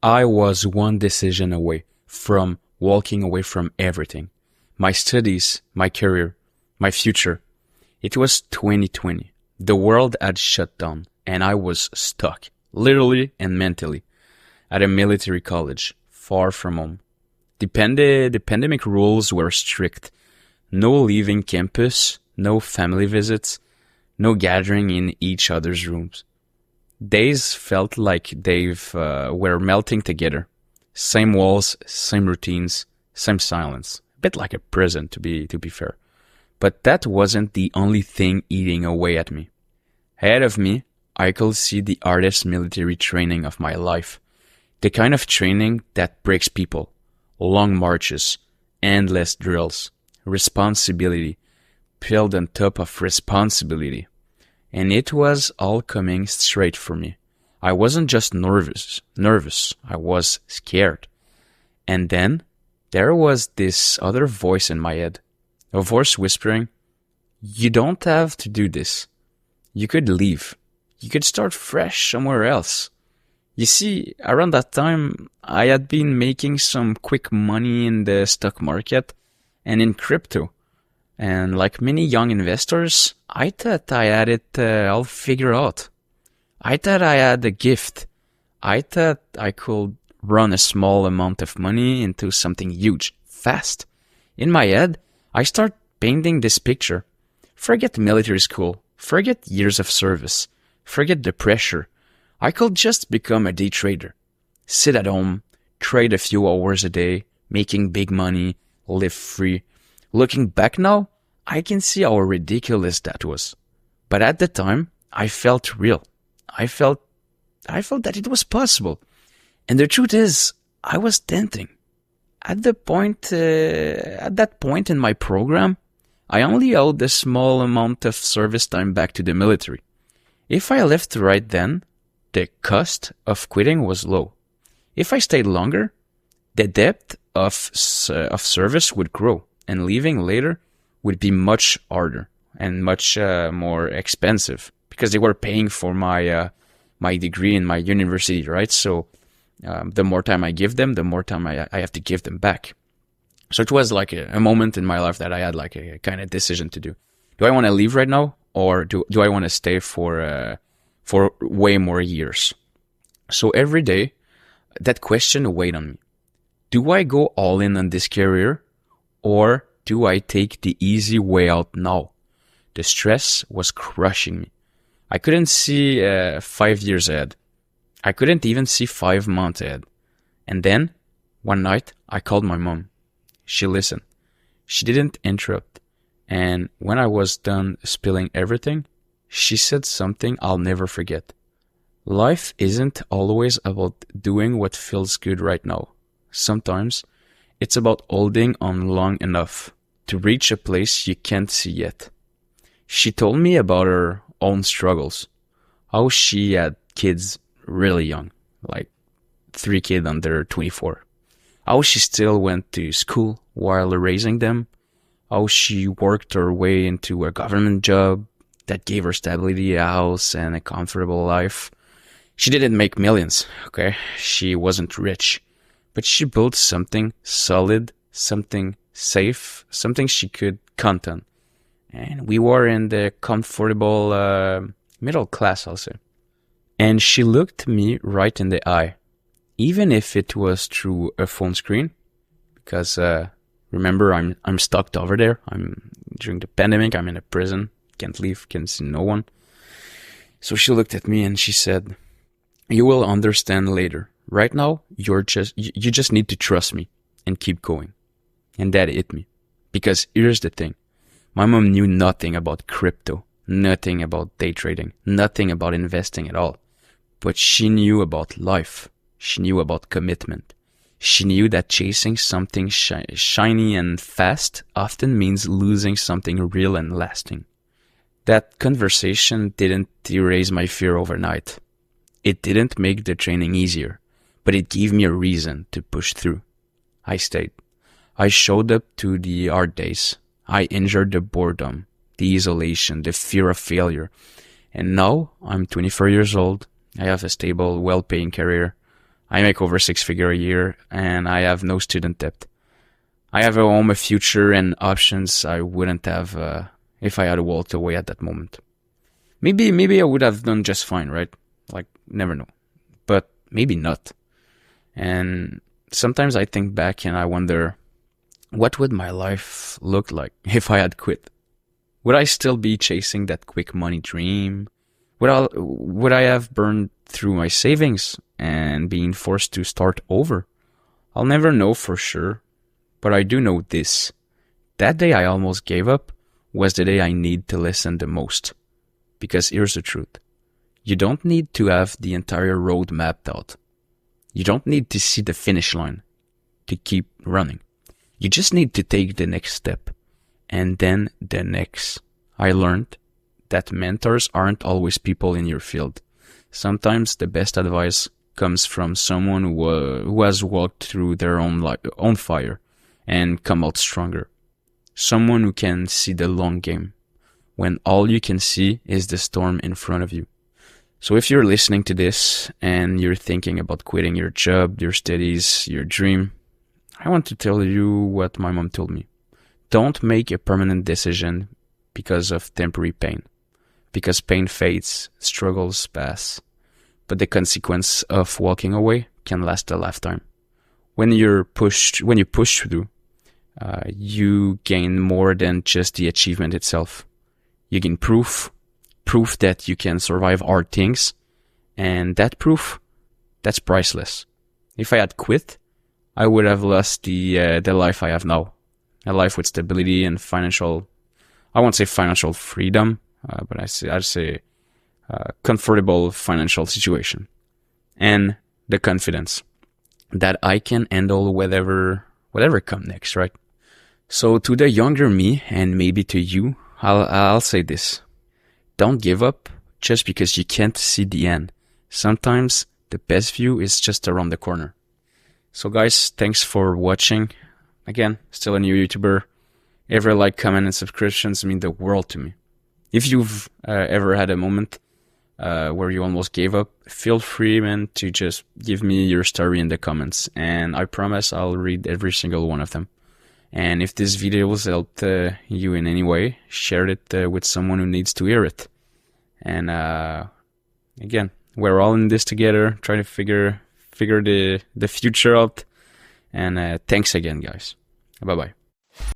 I was one decision away from walking away from everything. My studies, my career, my future. It was 2020. The world had shut down and I was stuck, literally and mentally, at a military college, far from home. The pandemic rules were strict. No leaving campus, no family visits, no gathering in each other's rooms. Days felt like they were melting together. Same walls, same routines, same silence. A bit like a prison, to be fair. But that wasn't the only thing eating away at me. Ahead of me, I could see the hardest military training of my life. The kind of training that breaks people. Long marches, endless drills, responsibility, piled on top of responsibility. And it was all coming straight for me. I wasn't just nervous. I was scared. And then there was this other voice in my head. A voice whispering, "You don't have to do this. You could leave. You could start fresh somewhere else." You see, around that time, I had been making some quick money in the stock market and in crypto. And like many young investors, I thought I had it all figured out. I thought I had a gift. I thought I could run a small amount of money into something huge, fast. In my head, I start painting this picture. Forget military school. Forget years of service. Forget the pressure. I could just become a day trader. Sit at home, trade a few hours a day, making big money, live free. Looking back now, I can see how ridiculous that was. But at the time, I felt real. I felt that it was possible. And the truth is, I was tempting. At that point in my program, I only owed a small amount of service time back to the military. If I left right then, the cost of quitting was low. If I stayed longer, the depth of service would grow, and leaving later would be much harder and much more expensive because they were paying for my degree in my university, right? So the more time I give them, the more time I have to give them back. So it was like a moment in my life that I had like a kind of decision to do. Do I want to leave right now, or do I want to stay for way more years? So every day, that question weighed on me. Do I go all in on this career, or do I take the easy way out now? The stress was crushing me. I couldn't see 5 years ahead. I couldn't even see 5 months ahead. And then, one night, I called my mom. She listened. She didn't interrupt. And when I was done spilling everything, she said something I'll never forget. Life isn't always about doing what feels good right now. Sometimes, it's about holding on long enough to reach a place you can't see yet. She told me about her own struggles. How she had kids really young, like 3 kids under 24. How she still went to school while raising them. How she worked her way into a government job that gave her stability, a house, and a comfortable life. She didn't make millions, okay? She wasn't rich. But she built something solid, something safe, something she could count on. And we were in the comfortable middle class also. And she looked me right in the eye, even if it was through a phone screen, because remember, I'm stuck over there. During the pandemic, I'm in a prison, can't leave, can't see no one. So she looked at me and she said, "You will understand later. Right now, you just need to trust me and keep going." And that hit me, because here's the thing: my mom knew nothing about crypto, nothing about day trading, nothing about investing at all. But she knew about life. She knew about commitment. She knew that chasing something shiny and fast often means losing something real and lasting. That conversation didn't erase my fear overnight. It didn't make the training easier, but it gave me a reason to push through. I stayed. I showed up to the hard days. I endured the boredom, the isolation, the fear of failure. And now I'm 24 years old. I have a stable, well-paying career. I make over 6 figure a year and I have no student debt. I have a home, a future, and options I wouldn't have if I had walked away at that moment. Maybe I would have done just fine, right? Like, never know. But maybe not. And sometimes I think back and I wonder, what would my life look like if I had quit? Would I still be chasing that quick money dream? Would I have burned through my savings and being forced to start over? I'll never know for sure. But I do know this. That day I almost gave up was the day I need to listen the most. Because here's the truth. You don't need to have the entire road mapped out. You don't need to see the finish line to keep running. You just need to take the next step. And then the next. I learned that mentors aren't always people in your field. Sometimes the best advice comes from someone who has walked through their own fire and come out stronger. Someone who can see the long game when all you can see is the storm in front of you. So if you're listening to this and you're thinking about quitting your job, your studies, your dream, I want to tell you what my mom told me. Don't make a permanent decision because of temporary pain. Because pain fades, struggles pass. But the consequence of walking away can last a lifetime. When you push through, you gain more than just the achievement itself. You gain proof that you can survive hard things, and that proof, that's priceless. If I had quit, I would have lost the life I have now, a life with stability and I won't say financial freedom, but I'd say comfortable financial situation, and the confidence that I can handle whatever come next, right? So to the younger me, and maybe to you, I'll say this. Don't give up just because you can't see the end. Sometimes the best view is just around the corner. So guys, thanks for watching. Again, still a new YouTuber. Every like, comment, and subscriptions mean the world to me. If you've ever had a moment where you almost gave up, feel free, man, to just give me your story in the comments. And I promise I'll read every single one of them. And if this video has helped you in any way, share it with someone who needs to hear it. And again, we're all in this together, trying to figure the future out. And thanks again, guys. Bye-bye.